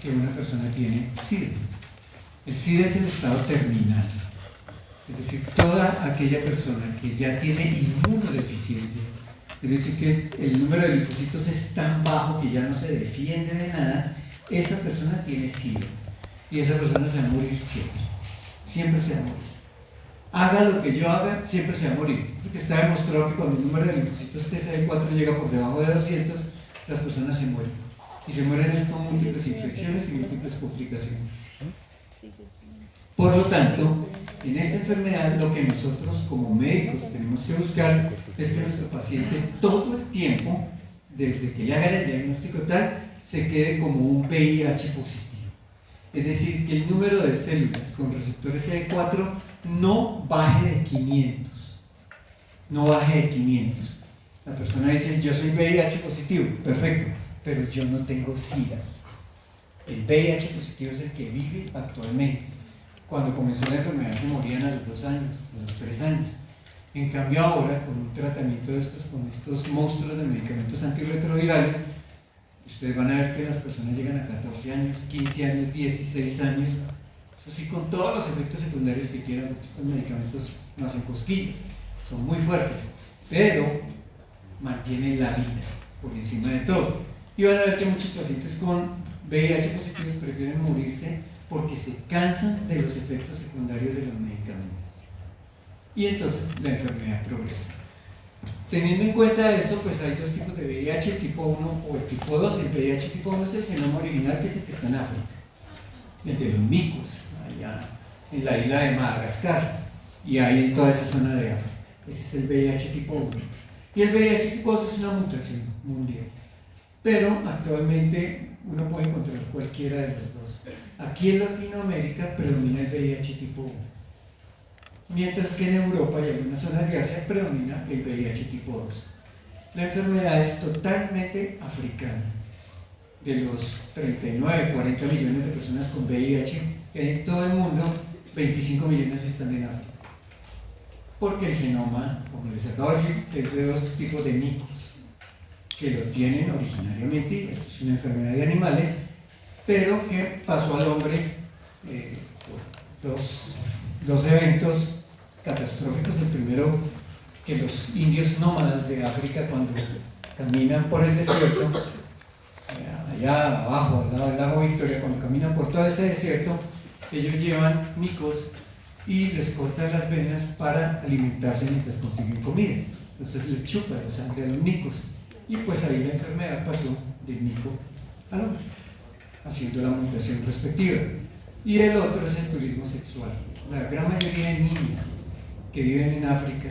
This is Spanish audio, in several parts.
que una persona tiene SIDA. El SIDA es el estado terminal, es decir, toda aquella persona que ya tiene inmunodeficiencia, es decir, que el número de linfocitos es tan bajo que ya no se defiende de nada, esa persona tiene SIDA y esa persona se va a morir siempre, siempre se va a morir. Haga lo que yo haga, siempre se va a morir, porque está demostrado que cuando el número de linfocitos TCD4 llega por debajo de 200, las personas se mueren, y se mueren con múltiples infecciones y múltiples complicaciones. Por lo tanto, en esta enfermedad lo que nosotros como médicos tenemos que buscar es que nuestro paciente todo el tiempo, desde que le hagan el diagnóstico tal, se quede como un VIH positivo. Es decir, que el número de células con receptores CD4 no baje de 500. No baje de 500. La persona dice, yo soy VIH positivo, perfecto, pero yo no tengo SIDA. El VIH positivo es el que vive actualmente. Cuando comenzó la enfermedad se morían a los 2 años, a los 3 años. En cambio ahora, con un tratamiento de con estos monstruos de medicamentos antirretrovirales, ustedes van a ver que las personas llegan a 14 años, 15 años, 16 años, eso sí, con todos los efectos secundarios que quieran, porque estos medicamentos no hacen cosquillas, son muy fuertes, pero mantienen la vida por encima de todo. Y van a ver que muchos pacientes con VIH positivos prefieren morirse porque se cansan de los efectos secundarios de los medicamentos. Y entonces la enfermedad progresa. Teniendo en cuenta eso, pues hay 2 tipos de VIH, el tipo 1 o el tipo 2. El VIH tipo 1 es el genoma original, que es el que está en África, el de los micos, allá en la isla de Madagascar, y ahí en toda esa zona de África. Ese es el VIH tipo 1. Y el VIH tipo 2 es una mutación mundial. Pero actualmente uno puede encontrar cualquiera de los dos. Aquí en Latinoamérica predomina el VIH tipo 1. Mientras que en Europa y algunas zonas de Asia predomina el VIH tipo 2. La enfermedad es totalmente africana. De los 39, 40 millones de personas con VIH que hay en todo el mundo, 25 millones están en África. Porque el genoma, como les acabo de decir, es de 2 tipos de micos que lo tienen originariamente. Esto es una enfermedad de animales, pero que pasó al hombre por dos eventos catastróficos. El primero, que los indios nómadas de África, cuando caminan por el desierto, allá abajo, al lado del lago Victoria, cuando caminan por todo ese desierto, ellos llevan micos y les cortan las venas para alimentarse mientras consiguen comida. Entonces le chupan la sangre a los micos, y pues ahí la enfermedad pasó del mico al hombre, haciendo la mutación respectiva. Y el otro es el turismo sexual. La gran mayoría de niñas que viven en África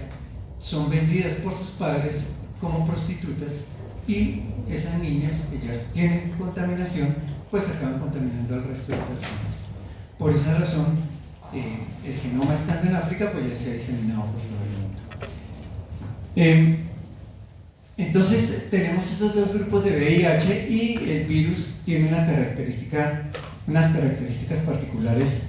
son vendidas por sus padres como prostitutas, y esas niñas que ya tienen contaminación pues acaban contaminando al resto de personas. Por esa razón, el genoma estando en África pues ya se ha diseminado por todo el mundo. Entonces tenemos esos 2 grupos de VIH, y el virus tiene unas características particulares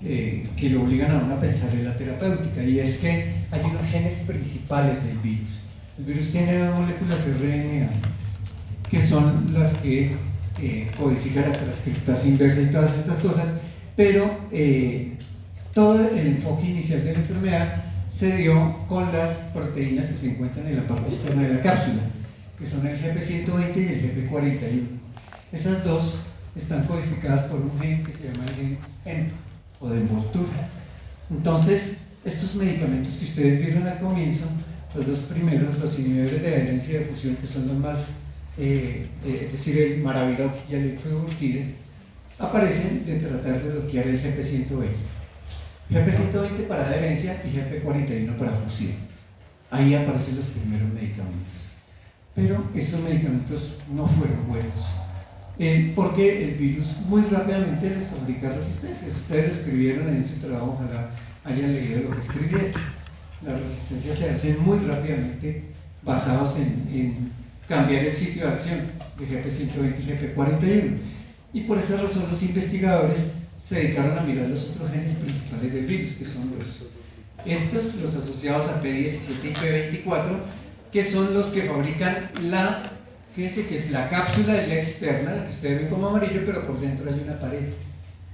que lo obligan a uno a pensar en la terapéutica, y es que hay unos genes principales del virus. El virus tiene 2 moléculas RNA, que son las que codifican la transcriptasa inversa y todas estas cosas, pero todo el enfoque inicial de la enfermedad se dio con las proteínas que se encuentran en la parte externa de la cápsula, que son el GP120 y el GP41. Esas 2 están codificadas por un gen que se llama el gen EMP, o de envoltura. Entonces, estos medicamentos que ustedes vieron al comienzo, los 2 primeros, los inhibidores de adherencia y de fusión, que son los más, es decir, el Maraviroc y el Fluburtide, aparecen de tratar de bloquear el GP120. GP120 para adherencia y GP41 para fusión. Ahí aparecen los primeros medicamentos. Pero estos medicamentos no fueron buenos, porque el virus muy rápidamente les fabrica resistencias. Ustedes lo escribieron en su trabajo, ojalá hayan leído lo que escribieron. Las resistencias se hacen muy rápidamente, basados en cambiar el sitio de acción de GP120 y GP41. Y por esa razón los investigadores se dedicaron a mirar los otros genes principales del virus, que son los asociados a P17 y P24, que son los que fabrican la Fíjense que la cápsula es la externa, la que ustedes ven como amarillo, pero por dentro hay una pared.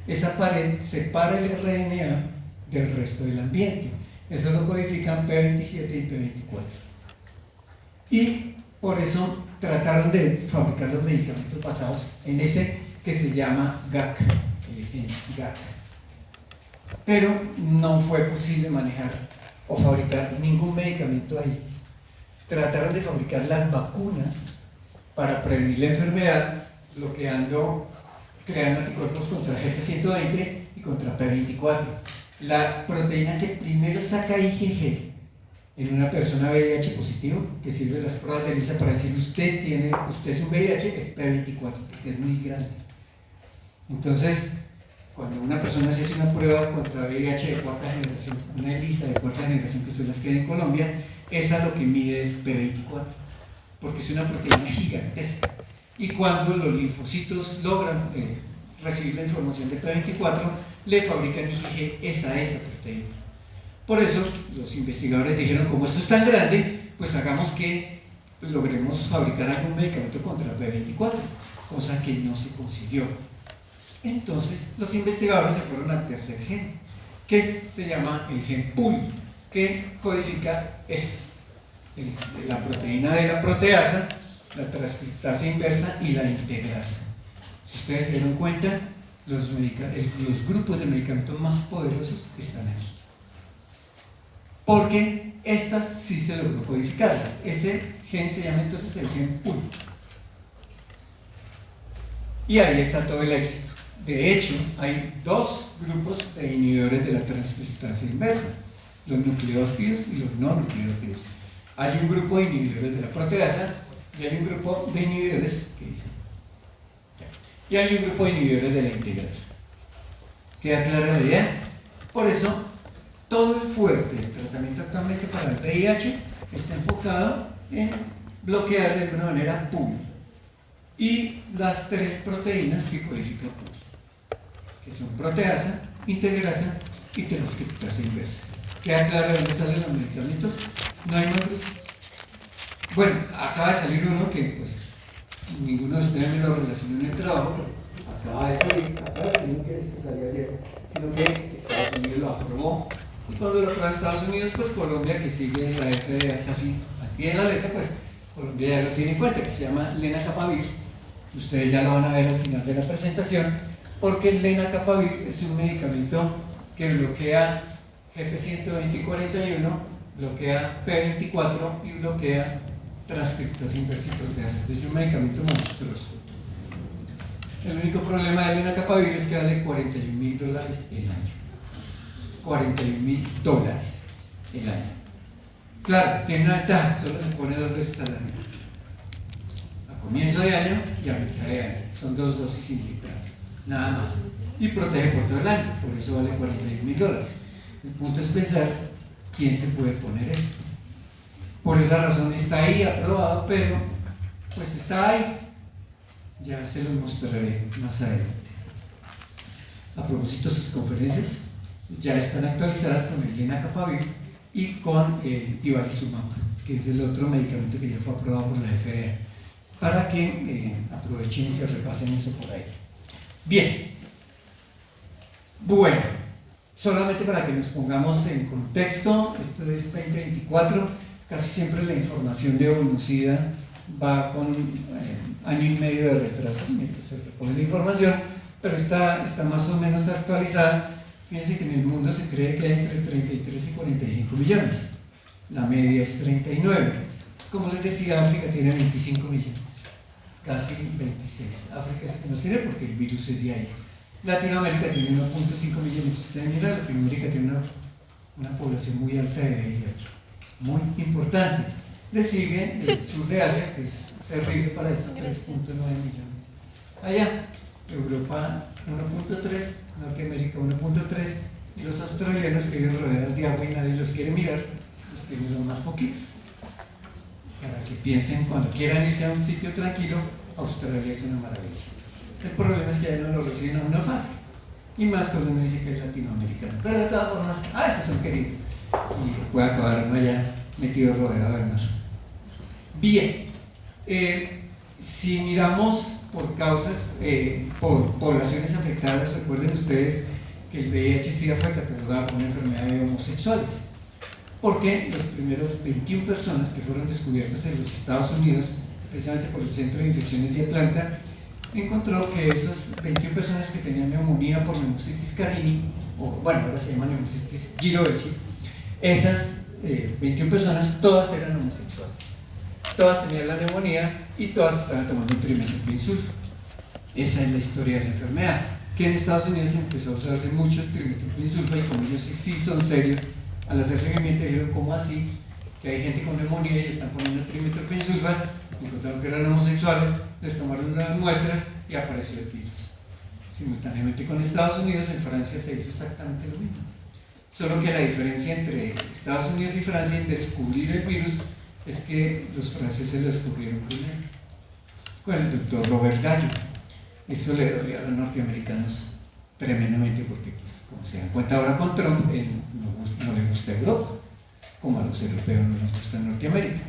Esa pared separa el RNA del resto del ambiente. Eso lo codifican P27 y P24. Y por eso trataron de fabricar los medicamentos basados en ese que se llama GAC, en GAC. Pero no fue posible manejar o fabricar ningún medicamento ahí. Trataron de fabricar las vacunas para prevenir la enfermedad, creando anticuerpos contra GP120 y contra P24. La proteína que primero saca IgG en una persona VIH positivo, que sirve de las pruebas de ELISA para decir usted es un VIH, es P24, porque es muy grande. Entonces, cuando una persona se hace una prueba contra VIH de cuarta generación, una ELISA de cuarta generación, que son las que hay en Colombia, esa lo que mide es P24, porque es una proteína gigantesca. Y cuando los linfocitos logran recibir la información de P24, le fabrican IgG a esa proteína. Por eso los investigadores dijeron, como esto es tan grande, pues hagamos que logremos fabricar algún medicamento contra P24, cosa que no se consiguió. Entonces los investigadores se fueron al tercer gen, que se llama el gen PUL, que codifica la proteína de la proteasa, la transcriptasa inversa y la integrasa. Si ustedes se dieron cuenta, los grupos de medicamentos más poderosos están aquí, porque estas sí se logró codificarlas. Ese gen se llama entonces el gen PUL, y ahí está todo el éxito. De hecho, hay dos grupos de inhibidores de la transcriptasa inversa, los nucleótidos y los no nucleótidos. Hay un grupo de inhibidores de la proteasa y hay un grupo de inhibidores, y hay un grupo de inhibidores de la integrasa. ¿Queda clara la idea? Por eso, todo el fuerte del tratamiento actualmente para el VIH está enfocado en bloquear de alguna manera PUL y las tres proteínas que codifica PUL, que son proteasa, integrasa y transcriptasa inversa. ¿Queda claro de dónde salen los medicamentos? No hay más grupos. Bueno, acaba de salir uno que pues ninguno de ustedes me lo relacionó en el trabajo, pero acaba de salir que salió ayer, sino que Estados Unidos lo aprobó. Y cuando lo aprueba Estados Unidos, pues Colombia, que sigue la FDA casi al pie de la letra, pues Colombia ya lo tiene en cuenta, que se llama lenacapavir. Ustedes ya lo van a ver al final de la presentación, porque el lenacapavir es un medicamento que bloquea GP120 y 41, bloquea P24 y bloquea transcriptasa inversa y proteasa. Es un medicamento monstruoso. El único problema del lenacapavir es que vale $41,000 el año. $41,000 el año. Claro, tiene una ventaja, solo se pone 2 veces al año. A comienzo de año y a mitad de año. Son 2 dosis inyectadas, nada más. Y protege por todo el año, por eso vale $41,000. El punto es pensar quién se puede poner esto. Por esa razón está ahí aprobado, pero pues está ahí. Ya se los mostraré más adelante. A propósito, sus conferencias ya están actualizadas con el lenacapavir y con el ibalizumab, que es el otro medicamento que ya fue aprobado por la FDA, para que aprovechen y se repasen eso por ahí. Bien. Bueno, solamente para que nos pongamos en contexto, esto es 2024, casi siempre la información de Onucida va con año y medio de retraso mientras se recoge la información, pero está más o menos actualizada. Fíjense que en el mundo se cree que hay entre 33 y 45 millones, la media es 39. Como les decía, África tiene 25 millones, casi 26. África no sirve porque el virus es de ahí. Latinoamérica tiene 1.5 millones. Ustedes miran, Latinoamérica tiene una población muy alta de VIH, muy importante. Le sigue el sur de Asia, que es terrible para esto, 3.9 millones. Allá, Europa 1.3, Norteamérica 1.3, y los australianos que viven rodeados de agua y nadie los quiere mirar, los tienen los más poquitos. Para que piensen, cuando quieran irse a un sitio tranquilo, Australia es una maravilla. El problema es que allá no lo reciben a uno fácil, y más cuando uno dice que es latinoamericano. Pero de todas formas, esos son queridos, y puede acabar uno allá metido rodeado del mar. Bien, Si miramos por causas, por poblaciones afectadas, recuerden ustedes que el VIH-Sida fue catalogado como una enfermedad de homosexuales, porque las primeras 21 personas que fueron descubiertas en los Estados Unidos, precisamente por el Centro de Infecciones de Atlanta, encontró que esas 21 personas que tenían neumonía por Pneumocystis carini, o bueno, ahora se llama Pneumocystis jirovecii, esas 21 personas todas eran homosexuales, todas tenían la neumonía y todas estaban tomando trimethoprim-sulfa. Esa es la historia de la enfermedad, que en Estados Unidos empezó a usarse mucho el trimethoprim-sulfa, y como ellos sí son serios, al hacer seguimiento dijeron, ¿cómo así? Que hay gente con neumonía y están poniendo trimethoprim-sulfa, encontraron que eran homosexuales, les tomaron unas muestras y apareció el virus. Simultáneamente con Estados Unidos, en Francia se hizo exactamente lo mismo. Solo que la diferencia entre Estados Unidos y Francia en descubrir el virus es que los franceses lo descubrieron primero, con el doctor Robert Gallo. Eso le dolió a los norteamericanos tremendamente, porque, pues, como se dan cuenta ahora con Trump, él no le gusta Europa, como a los europeos no nos gusta Norteamérica.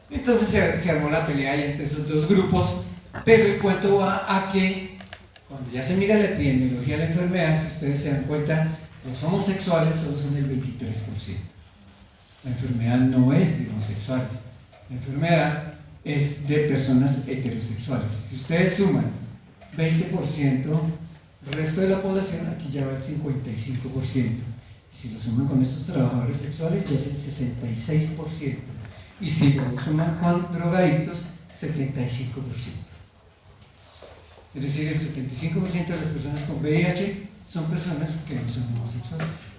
Entonces se armó la pelea ahí entre esos dos grupos, pero el cuento va a que cuando ya se mira la epidemiología de la enfermedad, si ustedes se dan cuenta, los homosexuales solo son el 23%. La enfermedad no es de homosexuales, la enfermedad es de personas heterosexuales. Si ustedes suman 20%, el resto de la población, aquí ya va el 55%. Si lo suman con estos trabajadores sexuales, ya es el 66%. Y si lo suman con drogadictos, 75%. Es decir, el 75% de las personas con VIH son personas que no son homosexuales.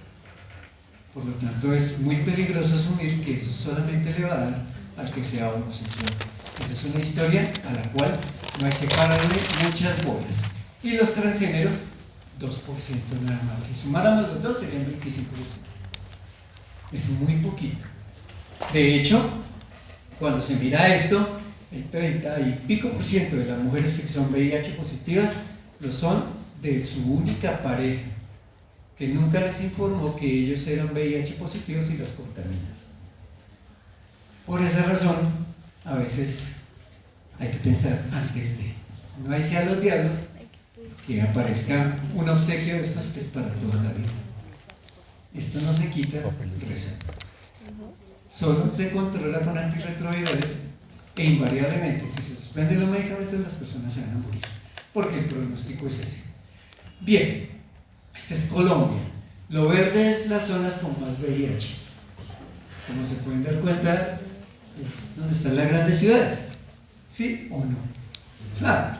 Por lo tanto, es muy peligroso asumir que eso solamente le va a dar al que sea homosexual. Esa es una historia a la cual no hay que pararle muchas bolas. Y los transgéneros, 2% nada más. Si sumáramos los dos, serían 25%. Es muy poquito. De hecho, cuando se mira esto, el 30 y pico por ciento de las mujeres que son VIH positivas lo son de su única pareja, que nunca les informó que ellos eran VIH positivos y las contaminaron. Por esa razón, a veces hay que pensar antes de. No hay sea los diablos que aparezca un obsequio de estos que es para toda la vida. Esto no se quita rezando. Solo se controla con antirretrovirales, e invariablemente, si se suspenden los medicamentos, las personas se van a morir, porque el pronóstico es ese. Bien, esta es Colombia. Lo verde es las zonas con más VIH. Como se pueden dar cuenta, es donde están las grandes ciudades. ¿Sí o no? Claro.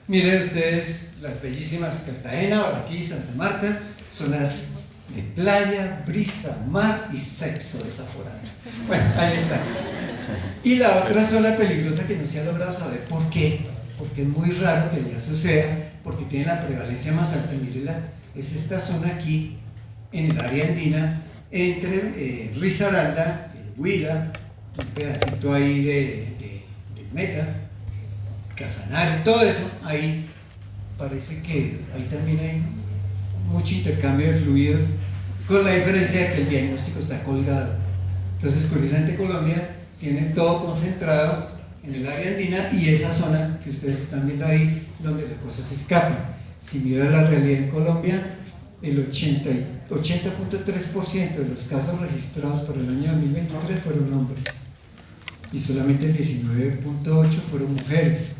Miren ustedes las bellísimas Cartagena, Barranquilla y Santa Marta, zonas de playa, brisa, mar y sexo desaforado. Bueno, ahí está. Y la otra zona peligrosa que no se ha logrado saber por qué, porque es muy raro que ya suceda, porque tiene la prevalencia más alta, mírenla, es esta zona aquí, en el área andina, entre Risaralda, Huila, un pedacito ahí de Meta, Casanare, todo eso, ahí parece que ahí también hay mucho intercambio de fluidos, con la diferencia de que el diagnóstico está colgado. Entonces, curiosamente, Colombia tiene todo concentrado en el área andina y esa zona que ustedes están viendo ahí, donde las cosas se escapan. Si miran la realidad en Colombia, el 80.3% de los casos registrados por el año 2023 fueron hombres y solamente el 19.8% fueron mujeres,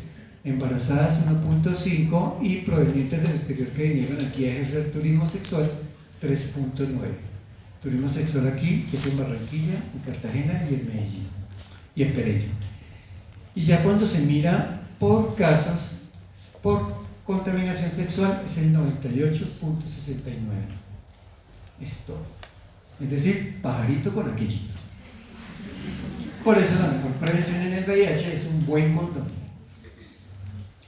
embarazadas 1.5% y provenientes del exterior que vinieron aquí a ejercer turismo sexual 3.9%. Turismo sexual aquí, que es en Barranquilla, en Cartagena y en Medellín y en Pereira. Y ya cuando se mira por casos, por contaminación sexual, es el 98.69%. Es todo. Es decir, pajarito con aquellito. Por eso la mejor prevención en el VIH es un buen condón.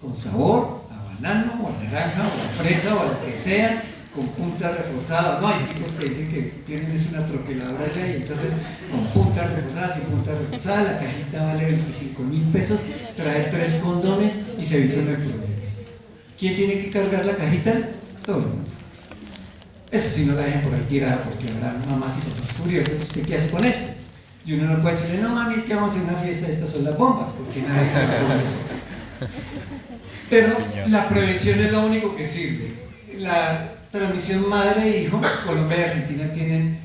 Con sabor, a banano, o a naranja, o a fresa, o a lo que sea, con punta reforzada. No, hay tipos que dicen que tienen una troqueladora allá y entonces con puntas reforzadas y punta reforzada, la cajita vale 25.000 pesos, trae 3 condones y se evita una problema. ¿Quién tiene que cargar la cajita? Todo el mundo. Eso sí, no la dejen por ahí tirada, porque habrá mamás y papás curiosos. ¿Usted qué hace con esto? Y uno no puede decirle, no mami, es que vamos a hacer una fiesta, estas son las bombas, porque nadie se va a poner eso. Pero la prevención es lo único que sirve. La transmisión madre-hijo, Colombia y Argentina tienen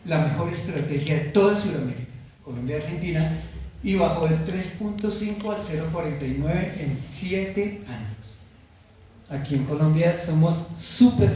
la mejor estrategia de toda Sudamérica, Colombia y Argentina, y bajó del 3.5 al 0.49 en 7 años. Aquí en Colombia somos súper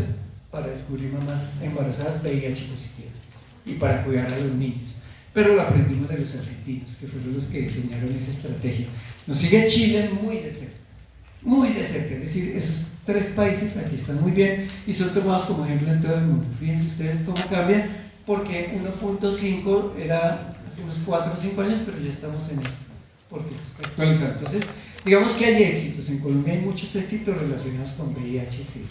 para descubrir mamás embarazadas VIH positivas y para cuidar a los niños. Pero lo aprendimos de los argentinos, que fueron los que diseñaron esa estrategia. Nos sigue Chile muy de cerca, es decir, esos 3 países aquí están muy bien y son tomados como ejemplo en todo el mundo. Fíjense ustedes cómo cambian, porque 1.5 era hace unos 4 o 5 años, pero ya estamos en esto, porque está actualizado. Entonces, digamos que hay éxitos, en Colombia hay muchos éxitos relacionados con VIH-Sida.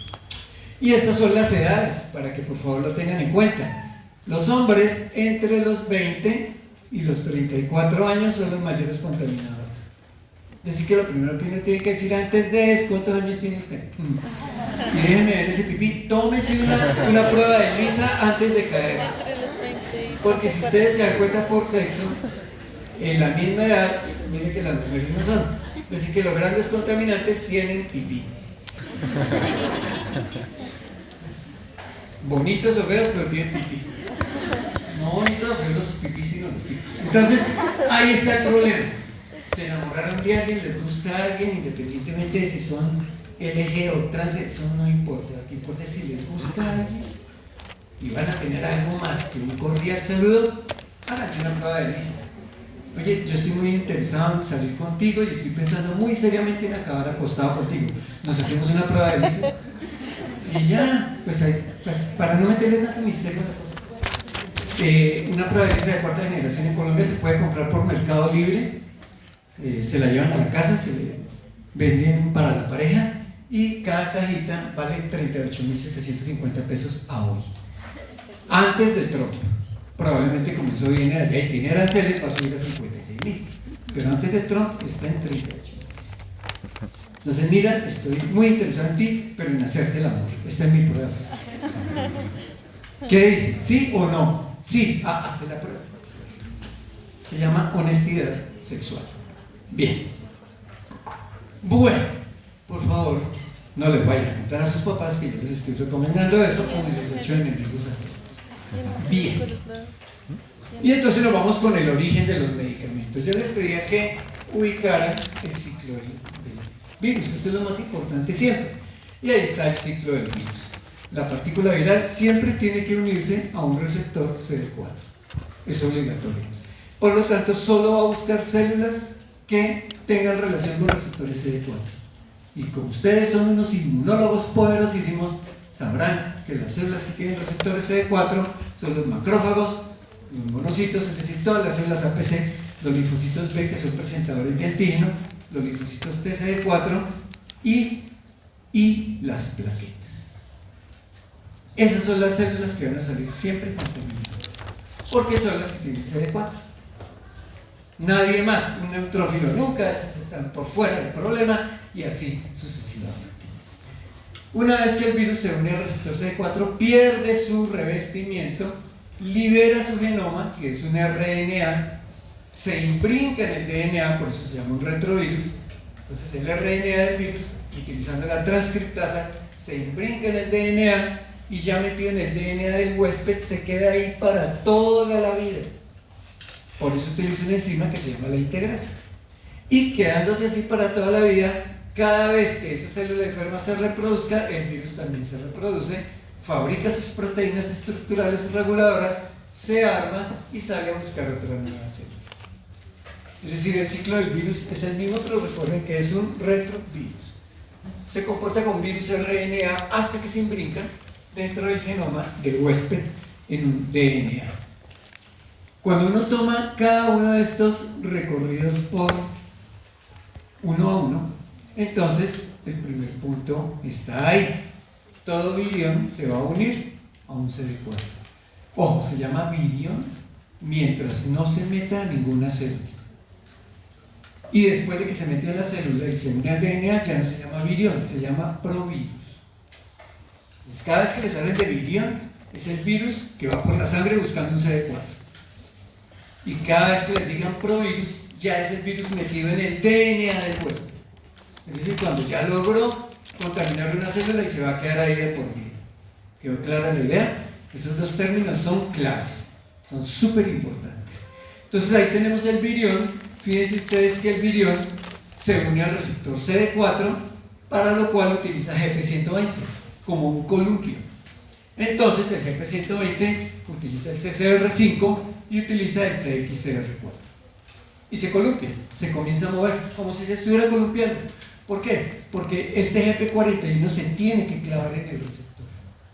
Y estas son las edades, para que por favor lo tengan en cuenta. Los hombres entre los 20 y los 34 años son los mayores contaminadores. Es decir, que lo primero que uno tiene que decir antes de es ¿cuántos años tiene usted? Y déjenme ver ese pipí, tómese una prueba de lisa antes de caer. Porque si ustedes se dan cuenta por sexo, en la misma edad, miren que las mujeres no son. Es decir, que los grandes contaminantes tienen pipí. Bonitos o feos, pero tienen pipí. No bonitos o feos los pipí, sino los tipos. Entonces, ahí está el problema. Se enamoraron de alguien, les gusta a alguien, independientemente de si son LG o trans, eso no importa. Lo que importa es si les gusta a alguien y van a tener algo más que un cordial saludo, háganse una prueba de lisa. Oye, yo estoy muy interesado en salir contigo y estoy pensando muy seriamente en acabar acostado contigo. ¿Nos hacemos una prueba de lisa? Y ya, pues para no meterle tanto misterio a la cosa. Una prueba de lisa de 4ª generación en Colombia se puede comprar por Mercado Libre. Se la llevan a la casa, se le venden para la pareja y cada cajita vale 38.750 pesos a hoy. Antes de Trump, probablemente como eso viene de allá y tiene aranceles, va a subir a 56.000, pero antes de Trump está en 38.000. Entonces mira, estoy muy interesado en ti, pero en hacerte el amor. Esta es mi prueba. ¿Qué dices? ¿Sí o no? Sí, hazte la prueba. Se llama honestidad sexual. Bien. Bueno, por favor, no les vayan a contar a sus papás que yo les estoy recomendando eso o me les echo enemigos a todos. Bien. Y entonces nos vamos con el origen de los medicamentos. Yo les pedía que ubicaran el ciclo del virus. Esto es lo más importante siempre. Y ahí está el ciclo del virus. La partícula viral siempre tiene que unirse a un receptor CD4. Es obligatorio. Por lo tanto, solo va a buscar células que tengan relación con receptores CD4. Y como ustedes son unos inmunólogos poderosísimos, sabrán que las células que tienen receptores CD4 son los macrófagos, los monocitos, es decir, todas las células APC, los linfocitos B, que son presentadores de antígeno, los linfocitos T CD4 y las plaquetas. Esas son las células que van a salir siempre contaminadas, porque son las que tienen CD4. Nadie más, un neutrófilo nunca, esos están por fuera del problema y así sucesivamente. Una vez que el virus se une al receptor CD4, pierde su revestimiento, libera su genoma, que es un RNA, se imbrinca en el DNA, por eso se llama un retrovirus. Entonces el RNA del virus, utilizando la transcriptasa, se imbrinca en el DNA y ya metido en el DNA del huésped se queda ahí para toda la vida. Por eso utiliza una enzima que se llama la integrasa. Y quedándose así para toda la vida, cada vez que esa célula enferma se reproduzca, el virus también se reproduce, fabrica sus proteínas estructurales reguladoras, se arma y sale a buscar otra nueva célula. Es decir, el ciclo del virus es el mismo, pero recuerden que es un retrovirus. Se comporta con virus RNA hasta que se imbrinca dentro del genoma del huésped en un DNA. Cuando uno toma cada uno de estos recorridos por uno a uno, entonces el primer punto está ahí. Todo virión se va a unir a un CD4. Ojo, se llama virión mientras no se meta a ninguna célula. Y después de que se mete a la célula y se une al DNA, ya no se llama virión, se llama provirus. Entonces, cada vez que les hablen de virión, es el virus que va por la sangre buscando un CD4. Y cada vez que les digan provirus, ya es el virus metido en el DNA del huésped. Es decir, cuando ya logró contaminar una célula y se va a quedar ahí de por vida. ¿Quedó clara la idea? Esos dos términos son claves, son súper importantes. Entonces ahí tenemos el virión. Fíjense ustedes que el virión se une al receptor CD4, para lo cual utiliza GP120 como un columpio. Entonces el GP120 utiliza el CCR5 y utiliza el CXCR4. Y se columpia, se comienza a mover, como si se estuviera columpiando. ¿Por qué? Porque este GP41 se tiene que clavar en el receptor,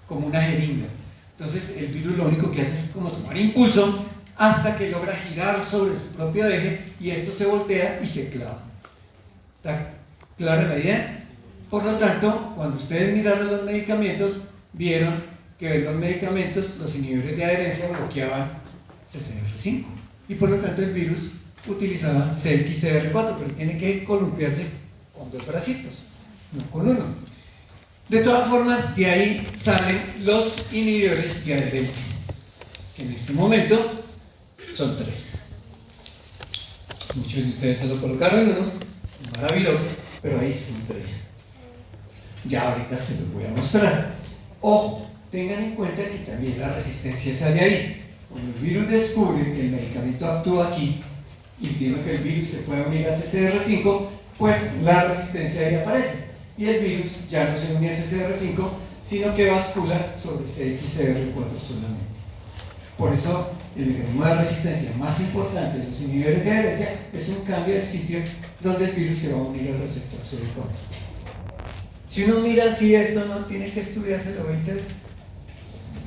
como una jeringa. Entonces el virus lo único que hace es como tomar impulso hasta que logra girar sobre su propio eje y esto se voltea y se clava. ¿Está clara la idea? Por lo tanto, cuando ustedes miraron los medicamentos, vieron que los medicamentos, los inhibidores de adherencia, bloqueaban CCR5 y por lo tanto el virus utilizaba CXCR4, pero tiene que columpiarse con dos bracitos, no con uno. De todas formas, de ahí salen los inhibidores de adherencia, que en este momento son 3. Muchos de ustedes se lo colocaron uno, maravilloso, pero ahí son 3. Ya ahorita se los voy a mostrar. Ojo, tengan en cuenta que también la resistencia sale ahí. Cuando el virus descubre que el medicamento actúa aquí y tiene que el virus se puede unir a CCR5, pues la resistencia ahí aparece. Y el virus ya no se une a CCR5, sino que bascula sobre CXCR4 solamente. Por eso, el mecanismo de resistencia más importante de los inhibidores de adherencia es un cambio del sitio donde el virus se va a unir al receptor CD4. Si uno mira así esto, no tiene que estudiárselo 20 veces.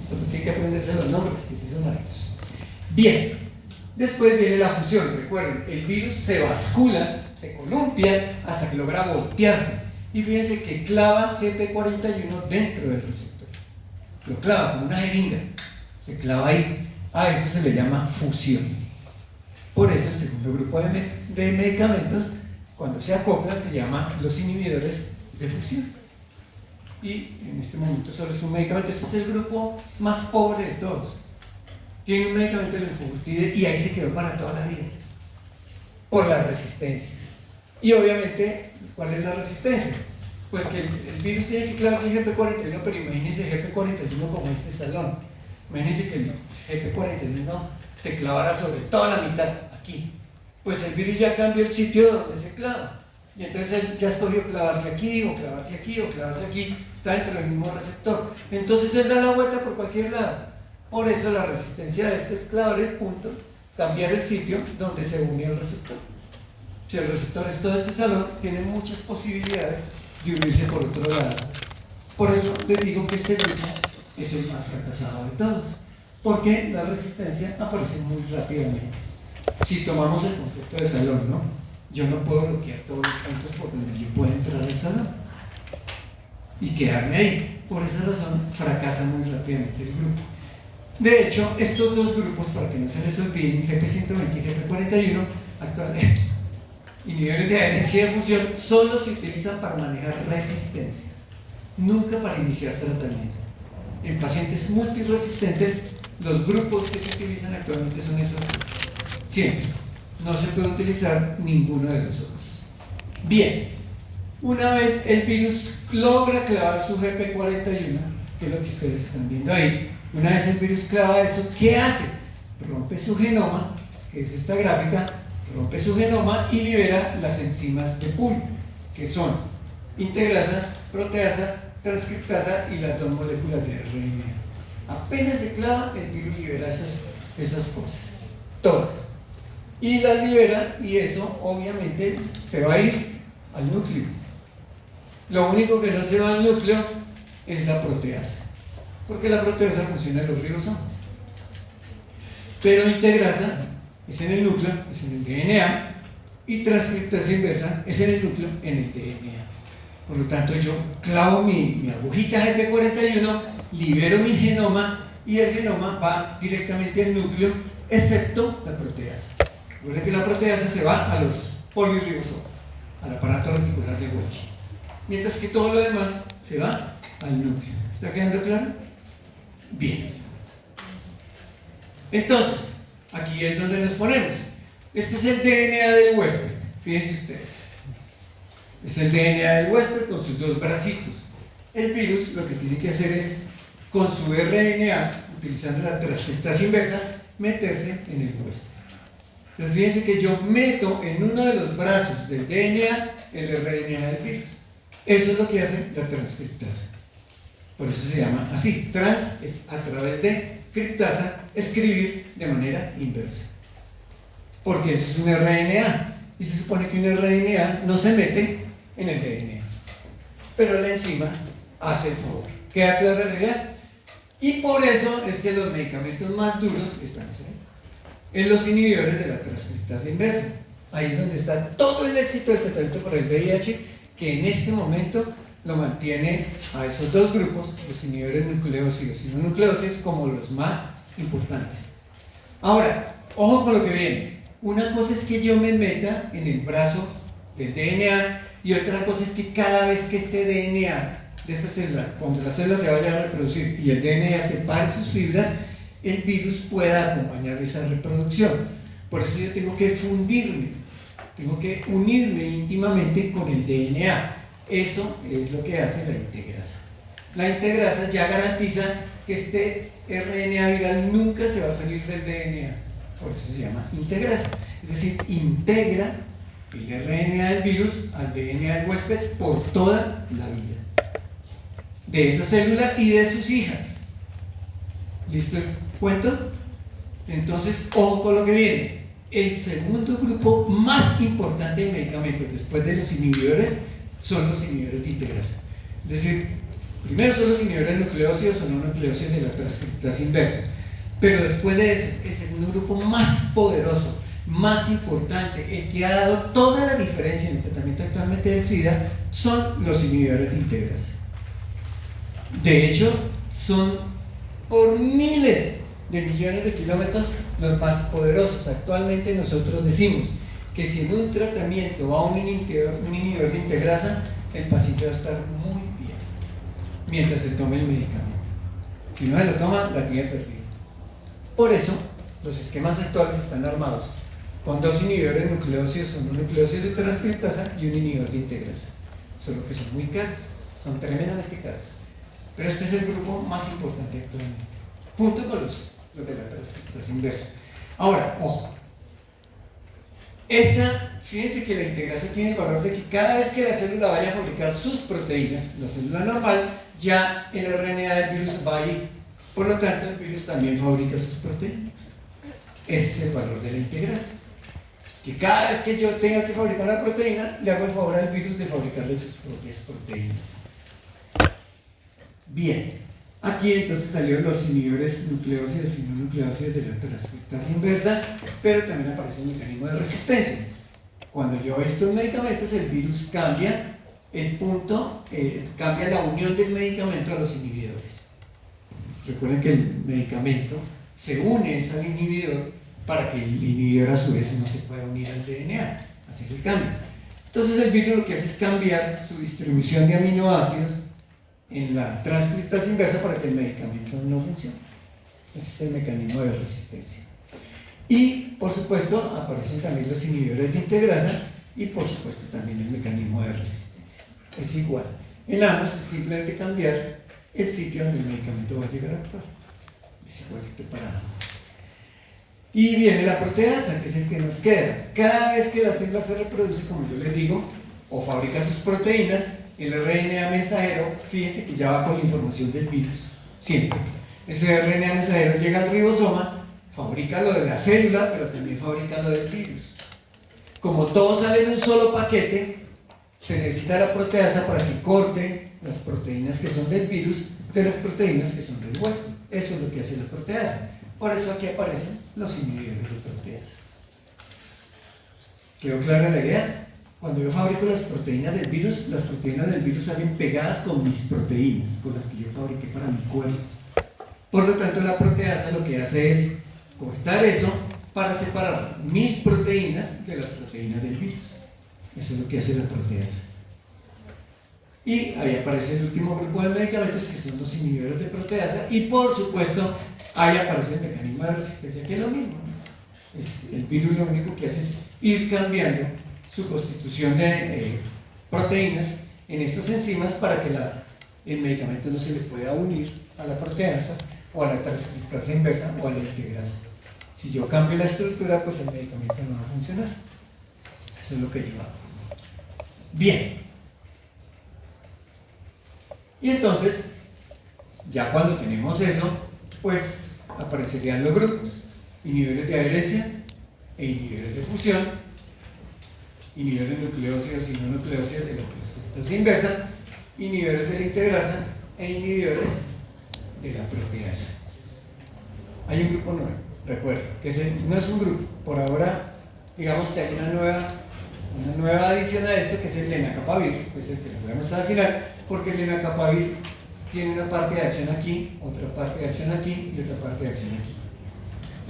Solo tiene que aprenderse los nombres, que sí son altos. Bien, después viene la fusión. Recuerden, el virus se bascula, se columpia hasta que logra voltearse. Y fíjense que clava GP41 dentro del receptor. Lo clava como una jeringa. Se clava ahí. A eso se le llama fusión. Por eso el segundo grupo de medicamentos, cuando se acopla, se llama los inhibidores de fusión. Y en este momento solo es un medicamento. Este es el grupo más pobre de todos. Tiene un medicamento de lenfobutide y ahí se quedó para toda la vida. Por las resistencias. Y obviamente, ¿cuál es la resistencia? Pues que el virus tiene que clavarse el GP41, pero imagínense el GP41 como este salón. Imagínense que el GP41 se clavara sobre toda la mitad, aquí. Pues el virus ya cambió el sitio donde se clava. Y entonces él ya escogió clavarse aquí, o clavarse aquí, o clavarse aquí. Está dentro del mismo receptor. Entonces él da la vuelta por cualquier lado. Por eso la resistencia de este es clavar el punto, cambiar el sitio donde se une al receptor. Si el receptor es todo este salón, tiene muchas posibilidades de unirse por otro lado. Por eso les digo que este grupo es el más fracasado de todos, porque la resistencia aparece muy rápidamente. Si tomamos el concepto de salón, ¿no? Yo no puedo bloquear todos los puntos por donde yo pueda entrar al salón y quedarme ahí. Por esa razón fracasa muy rápidamente el grupo. De hecho, estos dos grupos, para que no se les olviden, GP120 y GP41, actualmente inhibidores de adherencia y de fusión, solo se utilizan para manejar resistencias, nunca para iniciar tratamiento. En pacientes multiresistentes, los grupos que se utilizan actualmente son esos. Siempre. No se puede utilizar ninguno de los otros. Bien, una vez el virus logra clavar su GP41, que es lo que ustedes están viendo ahí, una vez el virus clava eso, ¿qué hace? Rompe su genoma, que es esta gráfica, rompe su genoma y libera las enzimas de pool, que son integrasa, proteasa, transcriptasa y las dos moléculas de RNA. Apenas se clava, el virus libera esas cosas, todas. Y las libera y eso obviamente se va a ir al núcleo. Lo único que no se va al núcleo es la proteasa, porque la proteasa funciona en los ribosomas. Pero integrasa es en el núcleo, es en el DNA, y transcriptasa inversa es en el núcleo, en el DNA. Por lo tanto, yo clavo mi agujita GP41, libero mi genoma y el genoma va directamente al núcleo, excepto la proteasa. Recuerden que la proteasa se va a los polirribosomas, al aparato reticular de Golgi, mientras que todo lo demás se va al núcleo. ¿Está quedando claro? Bien. Entonces, aquí es donde nos ponemos. Este es el DNA del huésped, fíjense ustedes. Es el DNA del huésped con sus dos bracitos. El virus lo que tiene que hacer es, con su RNA, utilizando la transcriptasa inversa, meterse en el huésped. Entonces fíjense que yo meto en uno de los brazos del DNA el RNA del virus. Eso es lo que hace la transcriptasa. Por eso se llama así. Trans es a través de criptasa, escribir de manera inversa. Porque eso es un RNA. Y se supone que un RNA no se mete en el DNA. Pero la enzima hace el favor. ¿Queda clara la idea? Y por eso es que los medicamentos más duros están en los inhibidores de la transcriptasa inversa. Ahí es donde está todo el éxito del tratamiento para el VIH, que en este momento lo mantiene a esos dos grupos, los inhibidores nucleósidos y no nucleósidos, como los más importantes. Ahora, ojo con lo que viene. Una cosa es que yo me meta en el brazo del DNA y otra cosa es que cada vez que este DNA de esta célula, cuando la célula se vaya a reproducir y el DNA separe sus fibras, el virus pueda acompañar esa reproducción. Por eso yo tengo que fundirme, tengo que unirme íntimamente con el DNA. Eso es lo que hace la integrasa. La integrasa ya garantiza que este RNA viral nunca se va a salir del DNA. Por eso se llama integrasa. Es decir, integra el RNA del virus al DNA del huésped por toda la vida de esa célula y de sus hijas. ¿Listo el cuento? Entonces, ojo con lo que viene. El segundo grupo más importante de medicamentos después de los inhibidores son los inhibidores de integrasa. Es decir, primero son los inhibidores nucleósidos o no nucleósidos de la transcriptasa inversa. Pero después de eso, el segundo grupo más poderoso, más importante, el que ha dado toda la diferencia en el tratamiento actualmente del SIDA, son los inhibidores de integrasa. De hecho, son por miles de millones de kilómetros los más poderosos. Actualmente nosotros decimos que si en un tratamiento va un inhibidor de integrasa, el paciente va a estar muy bien mientras se tome el medicamento. Si no se lo toma, la tiene perdida. Por eso, los esquemas actuales están armados con dos inhibidores nucleósidos o no nucleósidos de transcriptasa y un inhibidor de integrasa. Solo que son muy caros, son tremendamente caros. Pero este es el grupo más importante actualmente, junto con los de la transcriptasa inversa. Ahora, ojo. Fíjense que la integrasa tiene el valor de que cada vez que la célula vaya a fabricar sus proteínas, la célula normal, ya el RNA del virus va a ir. Por lo tanto, el virus también fabrica sus proteínas. Ese es el valor de la integrasa. Que cada vez que yo tenga que fabricar una proteína, le hago el favor al virus de fabricarle sus propias proteínas. Bien, aquí entonces salieron los inhibidores nucleósidos y no nucleósidos de la transcriptasa inversa, pero también aparece el mecanismo de resistencia. Cuando yo doy estos medicamentos, el virus cambia el punto, cambia la unión del medicamento a los inhibidores. Recuerden que el medicamento se une al inhibidor para que el inhibidor a su vez no se pueda unir al DNA, hacer el cambio. Entonces el virus lo que hace es cambiar su distribución de aminoácidos en la transcriptasa inversa para que el medicamento no funcione. Ese es el mecanismo de resistencia. Y por supuesto aparecen también los inhibidores de integrasa y por supuesto también el mecanismo de resistencia. Es igual. En ambos es simplemente cambiar el sitio donde el medicamento va a llegar a actuar. Es igualito para ambos. Y viene la proteasa, que es el que nos queda. Cada vez que la célula se reproduce, como yo les digo, o fabrica sus proteínas, el RNA mensajero, fíjense que ya va con la información del virus, siempre. Ese RNA mensajero llega al ribosoma, fabrica lo de la célula, pero también fabrica lo del virus. Como todo sale de un solo paquete, se necesita la proteasa para que corte las proteínas que son del virus de las proteínas que son del huésped. Eso es lo que hace la proteasa. Por eso aquí aparecen los inhibidores de proteasa. ¿Quedó clara la idea? Cuando yo fabrico las proteínas del virus salen pegadas con mis proteínas, con las que yo fabriqué para mi cuerpo. Por lo tanto, la proteasa lo que hace es cortar eso para separar mis proteínas de las proteínas del virus. Eso es lo que hace la proteasa. Y ahí aparece el último grupo de medicamentos, que son los inhibidores de proteasa, y por supuesto, ahí aparece el mecanismo de resistencia, que es lo mismo. El virus lo único que hace es ir cambiando su constitución de proteínas en estas enzimas para que el medicamento no se le pueda unir a la proteasa o a la transcriptasa inversa o a la integrasa. Si yo cambio la estructura, pues el medicamento no va a funcionar. Eso es lo que lleva. Bien. Y entonces, ya cuando tenemos eso, pues aparecerían los grupos: inhibidores de adherencia e inhibidores de fusión, inhibidores de nucleósidos y no nucleósidos de la transcriptasa inversa, inhibidores de la integrasa e inhibidores de la proteasa. Hay un grupo nuevo, recuerda, que no es un grupo. Por ahora, digamos que hay una nueva adición a esto, que es el lenacapavir, que es el que les voy a mostrar al final, porque el lenacapavir tiene una parte de acción aquí, otra parte de acción aquí y otra parte de acción aquí.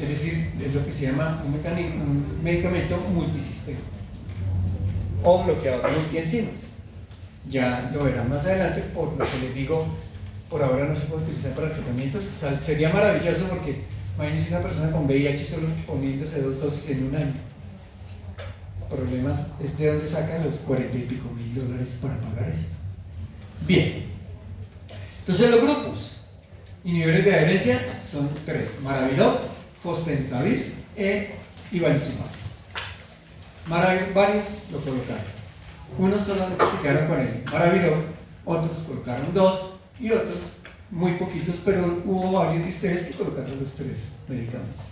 Es decir, es lo que se llama un medicamento multisistema o bloqueador de multienzimas. Ya lo verán más adelante, por lo que les digo, por ahora no se puede utilizar para tratamientos. Sería maravilloso, porque imagínense una persona con VIH solo poniéndose 2 dosis en un año. Problemas es de dónde sacan los $40 y pico mil para pagar eso. Bien, entonces los grupos inhibidores de adherencia son 3: Maraviroc, Fostensavir y Valizumab. Varios lo colocaron. Unos solamente se quedaron con el Maraviroc, otros colocaron 2 y otros muy poquitos, pero hubo varios de ustedes que colocaron los 3 medicamentos.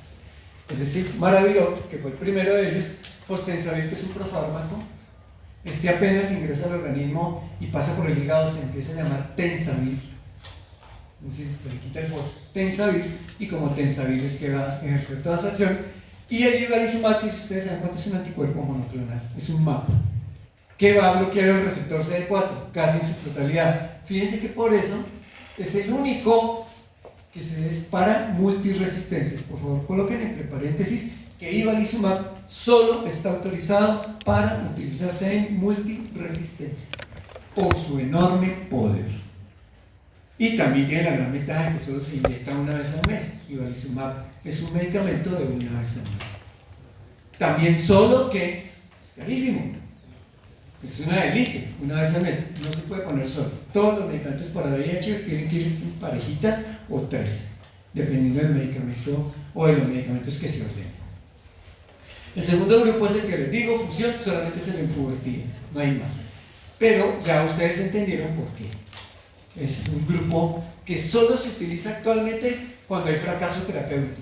Es decir, Maraviroc, que fue el primero de ellos, Fostensavir, que es un profármaco, apenas ingresa al organismo y pasa por el hígado, se empieza a llamar Tensavir. Es decir, se le quita el Fostensavir, y como Tensavir es que va a ejercer toda su acción. Y el Valizumab, que si ustedes saben cuánto, es un anticuerpo monoclonal, es un MAP, que va a bloquear el receptor CD4 casi en su totalidad. Fíjense que por eso es el único que se dispara multiresistencias. Por favor, coloquen entre paréntesis que Valizumab solo está autorizado para utilizarse en multiresistencia por su enorme poder. Y también tiene la gran ventaja que solo se inyecta una vez al mes. Valizumab es un medicamento de una vez al mes. También solo que es carísimo. Es una delicia, una vez al mes. No se puede poner solo. Todos los medicamentos para VIH tienen que ir en parejitas o 3, dependiendo del medicamento o de los medicamentos que se ordenen. El segundo grupo es el que les digo, fusión, solamente es el enfubertida, no hay más. Pero ya ustedes entendieron por qué. Es un grupo que solo se utiliza actualmente cuando hay fracaso terapéutico.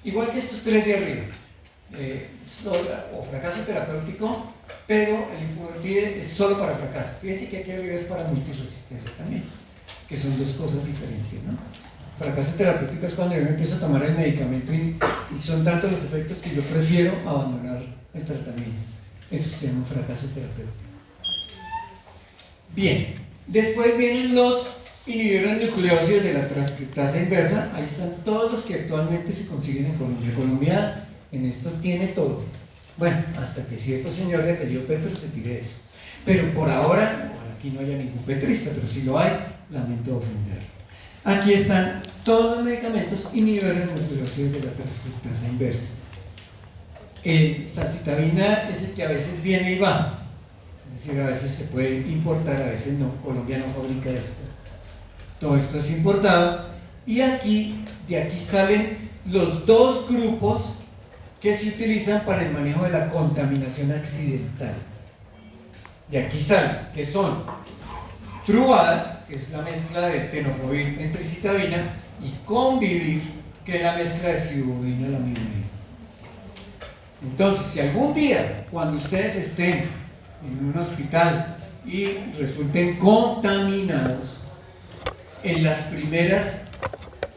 Igual que estos 3 de arriba. O fracaso terapéutico, pero el enfubertide es solo para fracaso. Fíjense que aquí arriba es para multiresistencia también, que son 2 cosas diferentes, ¿no? Fracaso terapéutico es cuando yo empiezo a tomar el medicamento y son tantos los efectos que yo prefiero abandonar el tratamiento. Eso se llama fracaso terapéutico. Bien, después vienen los inhibidores nucleósidos de la transcriptasa inversa. Ahí están todos los que actualmente se consiguen en Colombia. Colombia en esto tiene todo. Bueno, hasta que cierto señor de apellido Petro se tire eso. Pero por ahora, aquí no haya ningún petrista, pero si lo hay, lamento ofenderlo. Aquí están todos los medicamentos inhibidores nucleósidos de la transcriptasa inversa. El salcitabina es el que a veces viene y va. Es decir, a veces se puede importar, a veces no. Colombia no fabrica esto. Todo esto es importado. Y de aquí salen los 2 grupos que se utilizan para el manejo de la contaminación accidental. De aquí salen, que son Truvada, que es la mezcla de tenofovir en tricitabina, y Convivir, que es la mezcla de sibutramina lamivudina. Entonces, si algún día, cuando ustedes estén en un hospital y resulten contaminados, en las primeras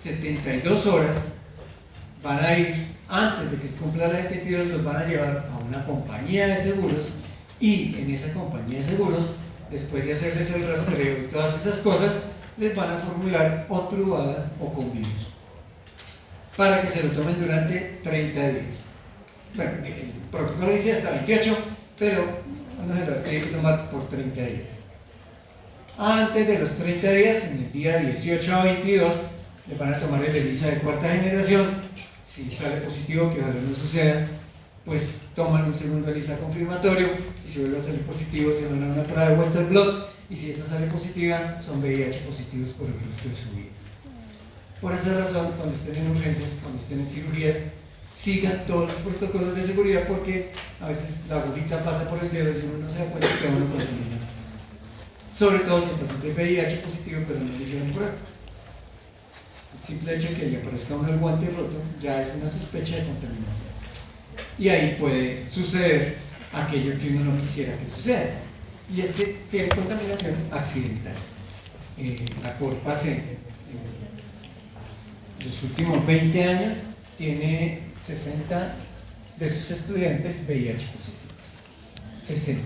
72 horas van a ir, antes de que se cumpla la 72, los van a llevar a una compañía de seguros, y en esa compañía de seguros, después de hacerles el rastreo y todas esas cosas, les van a formular o Truvada o Convivir para que se lo tomen durante 30 días. Bueno, el protocolo dice hasta 28, pero no se lo tiene que tomar por 30 días. Antes de los 30 días, en el día 18 a 22, les van a tomar el ELISA de 4ª generación. Si sale positivo, que ojalá no suceda, pues toman un segundo ELISA confirmatorio y si vuelve a salir positivo se van a una prueba de Western blot y si esa sale positiva son VIH positivos por el resto de su vida. Por esa razón, cuando estén en urgencias, cuando estén en cirugías, sigan todos los protocolos de seguridad porque a veces la agujita pasa por el dedo y uno no se da cuenta que uno contamina. Sobre todo si el paciente es VIH positivo pero no le hicieron prueba. El simple hecho de que le aparezca uno el guante roto ya es una sospecha de contaminación. Y ahí puede suceder aquello que uno no quisiera que suceda. Y es que tiene contaminación accidental. La Corpas en los últimos 20 años tiene 60 de sus estudiantes VIH positivos. 60.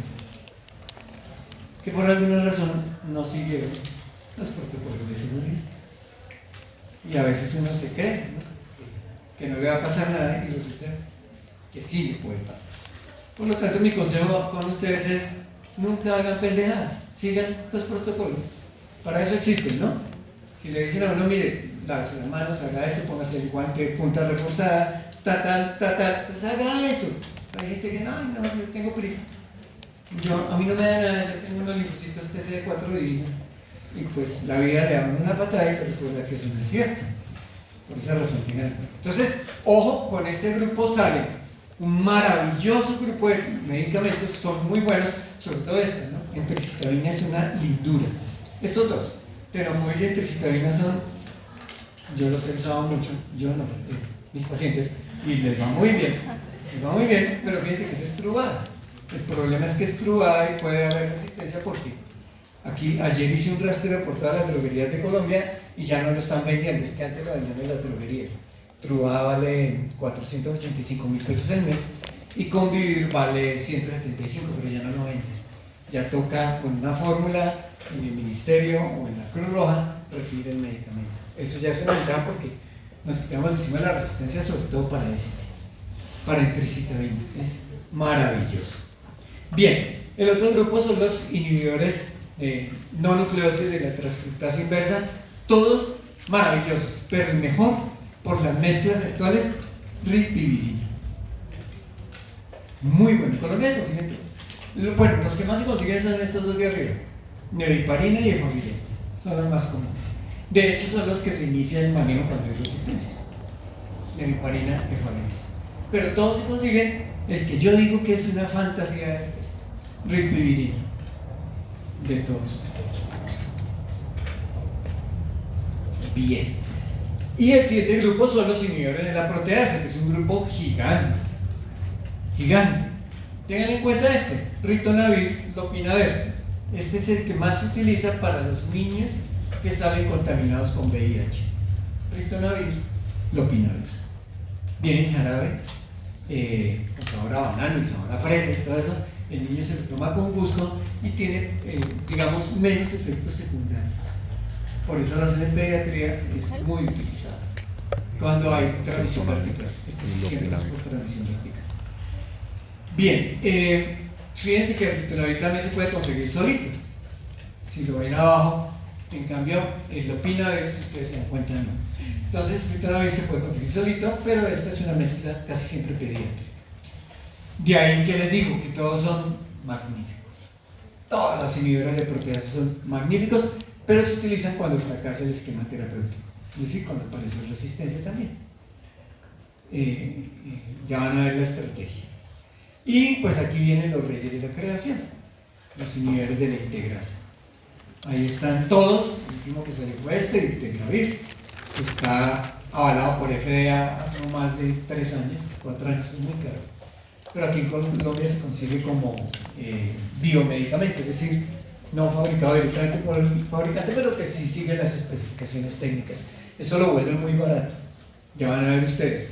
Que por alguna razón no siguieron los protocolos de seguridad. Y a veces uno se cree, ¿no?, que no le va a pasar nada y resulta que sí le puede pasar. Por lo tanto, mi consejo con ustedes es: nunca hagan pendejadas, sigan los protocolos. Para eso existen, ¿no? Si le dicen a uno, mire, lávese las manos, haga esto, póngase el guante, punta reforzada, pues haga eso. Hay gente que no, yo tengo prisa. A mí no me da nada, yo tengo unos librecitos TC de 4 divinas y pues la vida le da una patada y recuerda que eso no es cierto. Por esa razón final. Entonces, ojo, con este grupo sale un maravilloso grupo de medicamentos, son muy buenos, sobre todo este, ¿no? Entericitabina es una lindura. Estos dos, tenofovir y entericitabina son, yo los he usado mucho, yo no, mis pacientes, y les va muy bien, pero fíjense que es estrubada. El problema es que es estrubada y puede haber resistencia porque ayer hice un rastreo por todas las droguerías de Colombia y ya no lo están vendiendo, es que antes lo vendían en las droguerías. Trubada vale 485.000 pesos al mes y Convivir vale 175, pero ya no lo venden. Ya toca con una fórmula en el ministerio o en la Cruz Roja recibir el medicamento. Eso ya es una ventaja porque nos quitamos encima la resistencia, sobre todo para entericitabina. Es maravilloso. Bien, el otro grupo son los inhibidores no nucleósidos de la transcriptasa inversa, todos maravillosos, pero el mejor por las mezclas actuales, ripivirina. Muy bueno, en Colombia se consiguen todos. Bueno, los que más se consiguen son estos dos de arriba, neviparina y efavirenz, son los más comunes. De hecho, son los que se inicia el manejo cuando hay resistencias. Neviparina, efavirenz. Pero todos se consiguen, el que yo digo que es una fantasía es este, ripivirina. De todos estos. Bien. Y el siguiente grupo son los inhibidores de la proteasa, que es un grupo gigante. Tengan en cuenta este, ritonavir, lopinavir. Este es el que más se utiliza para los niños que salen contaminados con VIH. Ritonavir, lopinavir. Viene en jarabe, con sabor a banano y sabor a fresa y todo eso. El niño se lo toma con gusto y tiene, digamos, menos efectos secundarios. Por eso razón en pediatría es muy utilizado cuando hay transmisión vertical. Esto siempre es por transmisión vertical. Bien, fíjense que el ritonavir también se puede conseguir solito. Si lo ven abajo, en cambio, el lopinavir, si ustedes se dan cuenta, no. Entonces, el ritonavir se puede conseguir solito, pero esta es una mezcla casi siempre pediátrica. De ahí que les digo que todos son magníficos. Todos los inhibidores de proteasa son magníficos, pero se utilizan cuando fracasa el esquema terapéutico, es decir, cuando aparece resistencia también. Ya van a ver la estrategia. Y pues aquí vienen los reyes de la creación, los inhibidores de la integrasa. Ahí están todos, el último que salió fue este, el Tenavir, que está avalado por FDA no más de 3 años, 4 años, es muy caro. Pero aquí en Colombia se consigue como biomedicamento, es decir, no fabricado directamente por el fabricante, pero que sí sigue las especificaciones técnicas. Eso lo vuelve muy barato. Ya van a ver ustedes.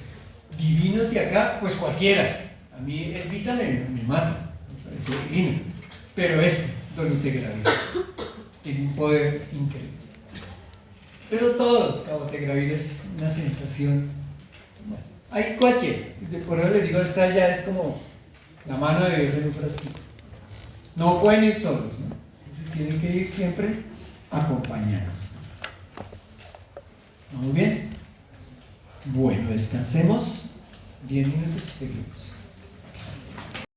Divinos de acá, pues cualquiera. A mí el Vita me mata, me parece divino. Pero dolutegravir tiene un poder increíble. Pero todos, cabotegravir es una sensación. Bueno, hay cualquiera. Por eso les digo, esta ya es como la mano de Dios en un frasquito. No pueden ir solos, ¿no? Tienen que ir siempre acompañados. ¿Muy bien? Bueno, descansemos 10 minutos y seguimos.